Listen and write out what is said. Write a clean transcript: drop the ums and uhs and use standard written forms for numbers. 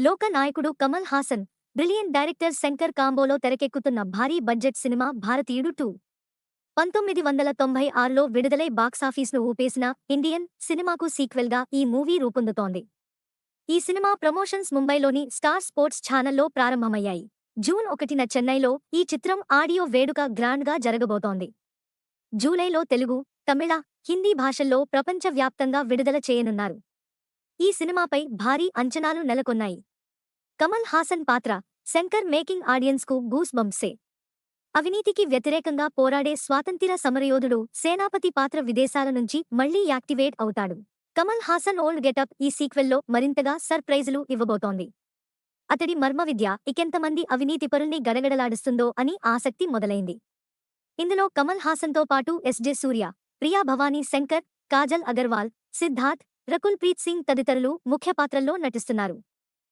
లోక నాయకుడు Kamal Haasan, brilliant director Shankar కాంబోలో తెరకెక్కుతున్న భారీ బడ్జెట్ సినిమా భారతీయుడు 2. 1996లో విడుదలై బాక్సాఫీస్ను ఊపేసిన ఇండియన్ సినిమాకు సీక్వెల్గా ఈ మూవీ రూపొందుతోంది. ఈ సినిమా ప్రమోషన్స్ ముంబైలోని స్టార్ స్పోర్ట్స్ ఛానల్లో ప్రారంభమయ్యాయి. జూన్ 1న చెన్నైలో ఈ చిత్రం ఆడియో వేడుక గ్రాండ్గా జరగబోతోంది. జూలైలో తెలుగు, తమిళ, హిందీ భాషల్లో ప్రపంచవ్యాప్తంగా విడుదల చేయనున్నారు. ఈ సినిమాపై భారీ అంచనాలు నెలకొన్నాయి. కమల్ హాసన్ పాత్ర శంకర్ మేకింగ్ ఆడియన్స్కు గూస్ బంప్సే. అవినీతికి వ్యతిరేకంగా పోరాడే స్వాతంత్ర్య సమరయోధుడు సేనాపతి పాత్ర విదేశాల నుంచి మళ్లీ యాక్టివేట్ అవుతాడు. కమల్ హాసన్ ఓల్డ్ గెటప్ ఈ సీక్వెల్లో మరింతగా సర్ప్రైజులు ఇవ్వబోతోంది. అతడి మర్మవిద్య ఇకెంతమంది అవినీతిపరుల్ని గడగడలాడిస్తుందో అని ఆసక్తి మొదలైంది. ఇందులో కమల్ హాసన్తో పాటు ఎస్.జె. సూర్య, ప్రియా భవానీ శంకర్, కాజల్ అగర్వాల్, సిద్ధార్థ్, రకుల్ ప్రీత్ సింగ్ తదితరులు ముఖ్య పాత్రల్లో నటిస్తున్నారు.